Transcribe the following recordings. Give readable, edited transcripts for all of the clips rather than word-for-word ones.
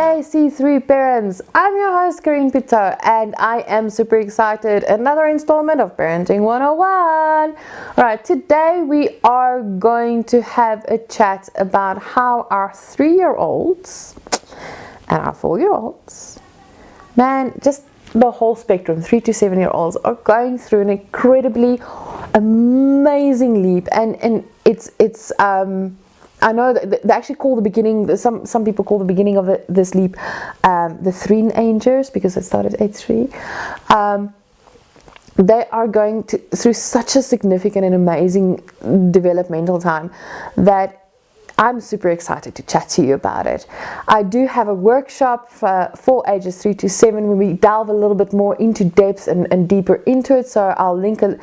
day, C3 parents. I'm your host, Karien Pitout, and I am super excited. Another installment of Parenting 101. Alright, today we are going to have a chat about how our 3-year-olds and our 4-year-olds, man, just the whole spectrum, 3 to 7-year-olds, are going through an incredibly amazing leap, and it's I know that they actually call the beginning, some people call the beginning of this leap the three-agers, because it started at age 3. They are going through such a significant and amazing developmental time that I'm super excited to chat to you about it. I do have a workshop for ages 3 to 7 where we delve a little bit more into depth and deeper into it. So I'll link it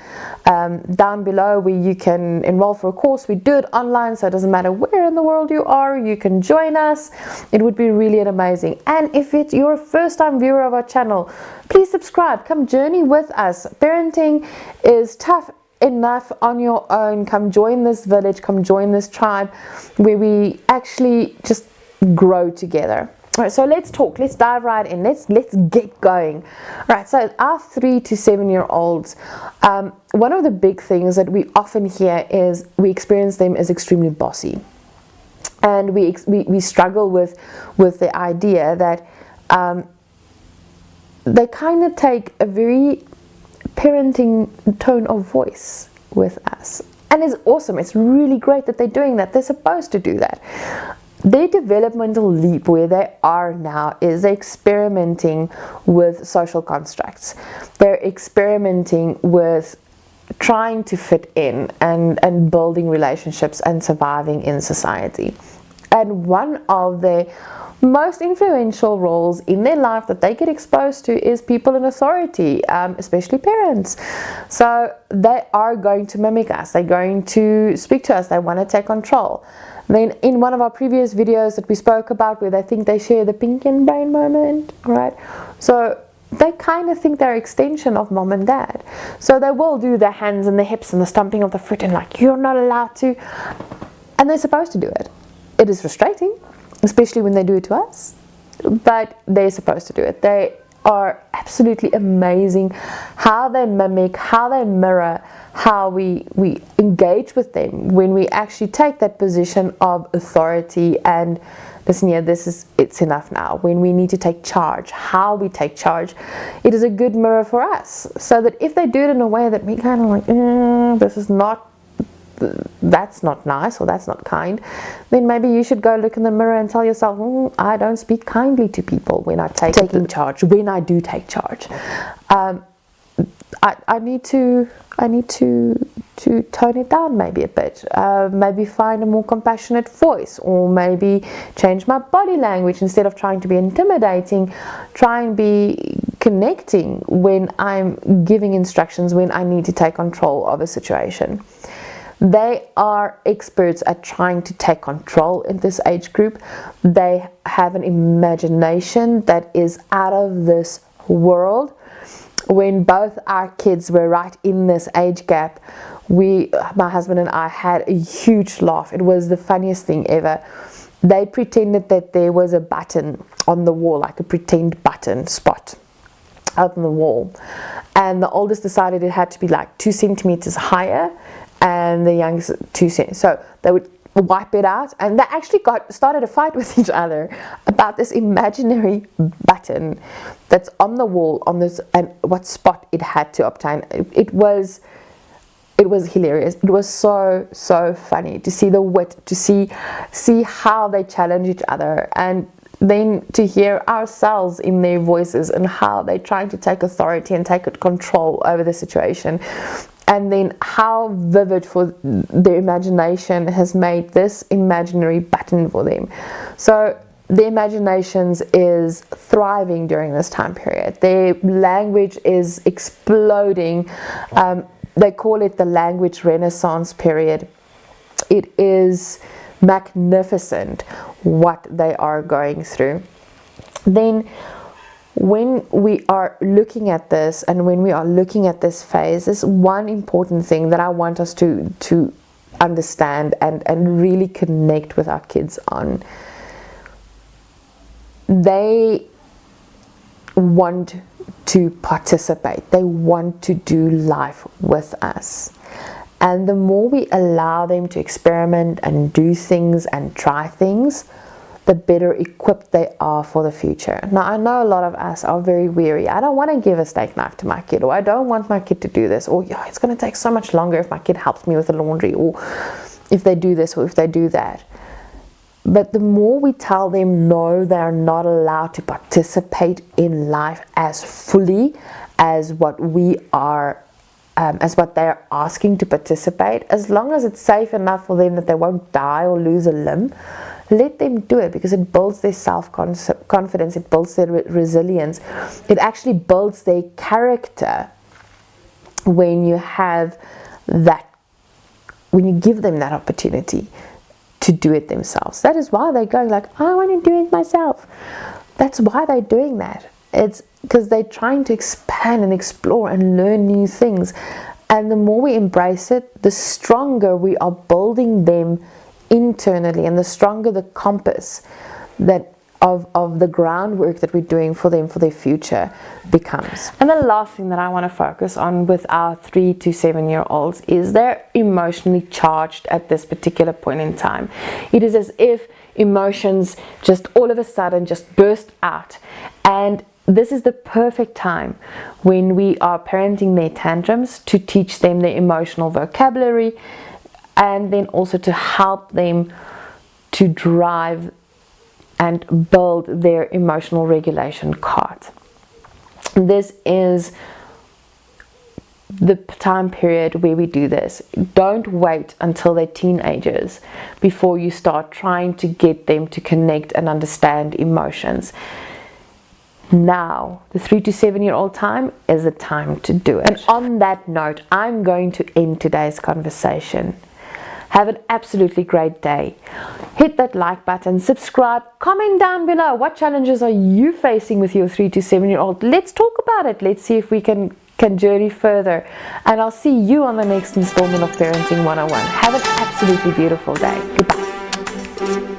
down below where you can enroll for a course. We do it online, so it doesn't matter where in the world you are, you can join us. It would be really amazing. And if you're a first-time viewer of our channel, please subscribe. Come journey with us. Parenting is tough enough on your own. Come join this village, come join this tribe where we actually just grow together. All right, so let's dive right in, let's get going. All right, so our 3 to 7-year-olds, one of the big things that we often hear is we experience them as extremely bossy, and we struggle with the idea that they kind of take a very parenting tone of voice with us, and it's awesome. It's really great that they're doing that. They're supposed to do that. Their developmental leap where they are now is they're experimenting with social constructs. They're experimenting with trying to fit in and building relationships and surviving in society. And one of the most influential roles in their life that they get exposed to is people in authority, especially parents. So they are going to mimic us. They're going to speak to us. They want to take control. Then in one of our previous videos that we spoke about, where they think they share the pinky and brain moment, right? So they kind of think they're an extension of mom and dad. So they will do the hands and the hips and the stomping of the foot and like, you're not allowed to. And they're supposed to do it. It is frustrating, especially when they do it to us, but they're supposed to do it. They are absolutely amazing how they mimic, how they mirror, how we engage with them when we actually take that position of authority and listen here, it's enough now. When we need to take charge, how we take charge, it is a good mirror for us, so that if they do it in a way that we kind of like, that's not nice or that's not kind, then maybe you should go look in the mirror and tell yourself, I don't speak kindly to people when I taking charge, when I do take charge. I need to tone it down maybe a bit, maybe find a more compassionate voice, or maybe change my body language. Instead of trying to be intimidating, try and be connecting when I'm giving instructions, when I need to take control of a situation. They are experts at trying to take control in this age group. They have an imagination that is out of this world. When both our kids were right in this age gap, my husband and I had a huge laugh. It was the funniest thing ever. They pretended that there was a button on the wall, like a pretend button spot out on the wall. And the oldest decided it had to be like 2 centimeters higher, and the youngest 2 centimeters. So they would wipe it out, and they actually started a fight with each other about this imaginary button that's on the wall on this, and what spot it had to obtain. It was hilarious. It was so funny to see the wit, to see how they challenge each other, and then to hear ourselves in their voices and how they're trying to take authority and take control over the situation. And then how vivid for their imagination has made this imaginary button for them. So their imaginations is thriving during this time period. Their language is exploding. They call it the language renaissance period. It is magnificent what they are going through. Then when we are looking at this, and when we are looking at this phase, there's one important thing that I want us to understand and really connect with our kids on. they want to participate. They want to do life with us. And the more we allow them to experiment and do things and try things, the better equipped they are for the future. Now, I know a lot of us are very weary. I don't want to give a steak knife to my kid, or I don't want my kid to do this, or yeah, it's going to take so much longer if my kid helps me with the laundry, or if they do this or if they do that. But the more we tell them no, they're not allowed to participate in life as fully as what we are, as what they are asking to participate, as long as it's safe enough for them that they won't die or lose a limb, let them do it, because it builds their self-confidence, it builds their resilience, it actually builds their character when you have that, when you give them that opportunity to do it themselves. That is why they're going like, I want to do it myself. That's why they're doing that. It's because they're trying to expand and explore and learn new things. And the more we embrace it, the stronger we are building them internally, and the stronger the compass that of the groundwork that we're doing for them for their future becomes. And the last thing that I want to focus on with our 3 to 7 year olds is they're emotionally charged at this particular point in time. It is as if emotions just all of a sudden just burst out, and this is the perfect time when we are parenting their tantrums to teach them their emotional vocabulary, and then also to help them to drive and build their emotional regulation card. This is the time period where we do this. Don't wait until they're teenagers before you start trying to get them to connect and understand emotions. Now, the 3 to 7 year old time is the time to do it. And on that note, I'm going to end today's conversation. Have an absolutely great day. Hit that like button, subscribe, comment down below. What challenges are you facing with your 3 to 7 year old? Let's talk about it. Let's see if we can journey further. And I'll see you on the next installment of Parenting 101. Have an absolutely beautiful day. Goodbye.